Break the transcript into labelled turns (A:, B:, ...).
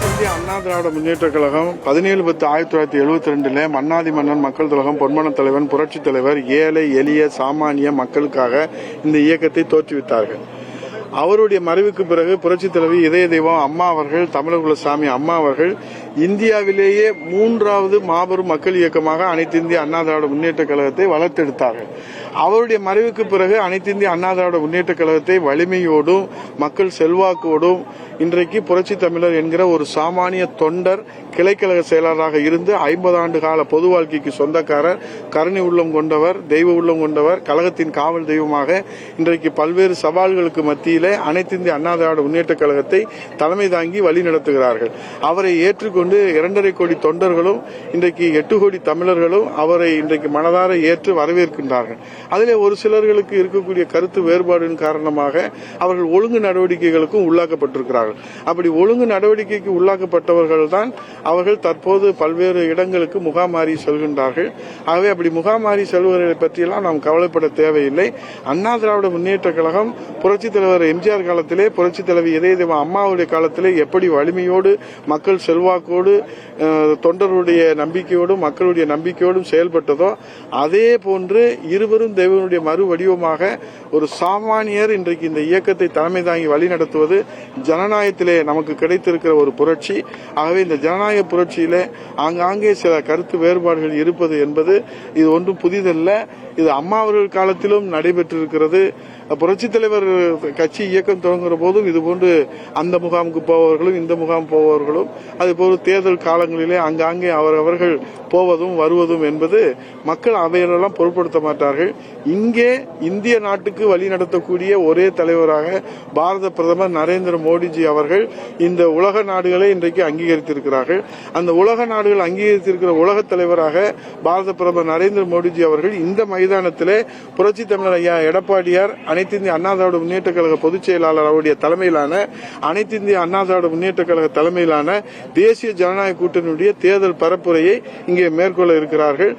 A: இந்திய அண்ணா திராவிட முன்னேற்ற கழகம் 17/10/1972 மன்னாதி மன்னன் மக்கள் திலகம் பொன்மன தலைவன் புரட்சி தலைவர் ஏழை எளிய சாமானிய மக்களுக்காக இந்த இயக்கத்தை தோற்றுவித்தார்கள். அவருடைய மறைவுக்கு பிறகு புரட்சி தலைவி இதய தெய்வம் அம்மா அவர்கள், தமிழகுலசாமி அம்மா அவர்கள் இந்தியாவிலேயே 3வது மாபெரும் மக்கள் இயக்கமாக அனைத்து இந்திய அண்ணா திராவிட முன்னேற்ற கழகத்தை வளர்த்தெடுத்தார்கள். அவருடைய மறைவுக்கு பிறகு அனைத்து இந்திய அண்ணா திராவிட முன்னேற்ற கழகத்தை வலிமையோடும் மக்கள் செல்வாக்கோடும் இன்றைக்கு புரட்சி தமிழர் என்கிற ஒரு சாமானிய தொண்டர் கிளைக்கழக செயலாளராக இருந்து 50 ஆண்டு கால பொது வாழ்க்கைக்கு சொந்தக்காரர், கருணை உள்ளம் கொண்டவர், தெய்வ உள்ளம் கொண்டவர், கழகத்தின் காவல் தெய்வமாக இன்றைக்கு பல்வேறு சவால்களுக்கு மத்தியிலே அனைத்து இந்திய அண்ணா திராவிட முன்னேற்ற கழகத்தை தலைமை தாங்கி வழி நடத்துகிறார்கள். அவரை ஏற்றுக்கொண்டு 2.5 கோடி தொண்டர்களும் இன்றைக்கு 8 கோடி தமிழர்களும் அவரை இன்றைக்கு மனதார ஏற்று வரவேற்கின்றார்கள். அதிலே ஒரு சிலர்களுக்கு இருக்கக்கூடிய கருத்து வேறுபாடின் காரணமாக அவர்கள் ஒழுங்கு நடவடிக்கைகளுக்கும் உள்ளாக்கப்பட்டிருக்கிறார்கள். அப்படி ஒழுங்கு நடவடிக்கைக்கு உள்ளாக்கப்பட்டவர்கள் தான் அவர்கள் தற்போது பல்வேறு இடங்களுக்கு முகாமாறி செல்கின்றார்கள். ஆகவே அப்படி முகாமாறி செல்வதை பற்றியெல்லாம் நாம் கவலைப்பட தேவையில்லை. அண்ணா திராவிட முன்னேற்ற கழகம் புரட்சித் தலைவர் எம்ஜிஆர் காலத்திலே, புரட்சித் தலைவி இதய தெய்வம் அம்மாவுடைய காலத்திலே எப்படி வலிமையோடு மக்கள் செல்வாக்கோடு தொண்டருடைய நம்பிக்கையோடும் மக்களுடைய நம்பிக்கையோடும் செயல்பட்டதோ அதே போன்று இருவரும் தெய்வனுடைய மறு வடிவமாக ஒரு சாமானியர் இன்றைக்கு இந்த இயக்கத்தை தலைமை தாங்கி வழி நடத்துவது ஜனநாயகத்திலே நமக்கு கிடைத்திருக்கிற ஒரு புரட்சி. ஆகவே இந்த ஜனநாயக புரட்சியிலே ஆங்காங்கே சில கருத்து வேறுபாடுகள் இருப்பது என்பது இது ஒன்றும் புதிதல்ல. இது அம்மா அவர்கள் காலத்திலும் நடைபெற்றிருக்கிறது. புரட்சித் தலைவர் கட்சி இயக்கம் தொடங்குகிற போதும் இதுபோன்று அந்த முகாமுக்கு போபவர்களும் இந்த முகாம் போபவர்களும் அதுபோல் தேர்தல் காலங்களிலே ஆங்காங்கே அவர்கள் போவதும் வருவதும் என்பது மக்கள் அவையெல்லாம் பொருட்படுத்த மாட்டார்கள். இங்கே இந்திய நாட்டுக்கு வழி நடத்தக்கூடிய ஒரே தலைவராக பாரத பிரதமர் நரேந்திர மோடிஜி அவர்கள் இந்த உலக நாடுகளை இன்றைக்கு அங்கீகரித்திருக்கிறார்கள். அந்த உலக நாடுகள் அங்கீகரித்திருக்கிற உலக தலைவராக பாரத பிரதமர் நரேந்திர மோடிஜி அவர்கள் இந்த மைதானத்திலே புரட்சி தமிழர் ஐயா எடப்பாடியார் அனைத்து இந்திய அண்ணா திராவிட முன்னேற்ற கழக பொதுச் செயலாளர் அவருடைய தலைமையிலான அனைத்து இந்திய அண்ணா திராவிட முன்னேற்ற கழக தலைமையிலான தேசிய ஜனநாயக கூட்டணியுடைய தேர்தல் பரப்புரையை இங்கே மேற்கொள்ள இருக்கிறார்கள்.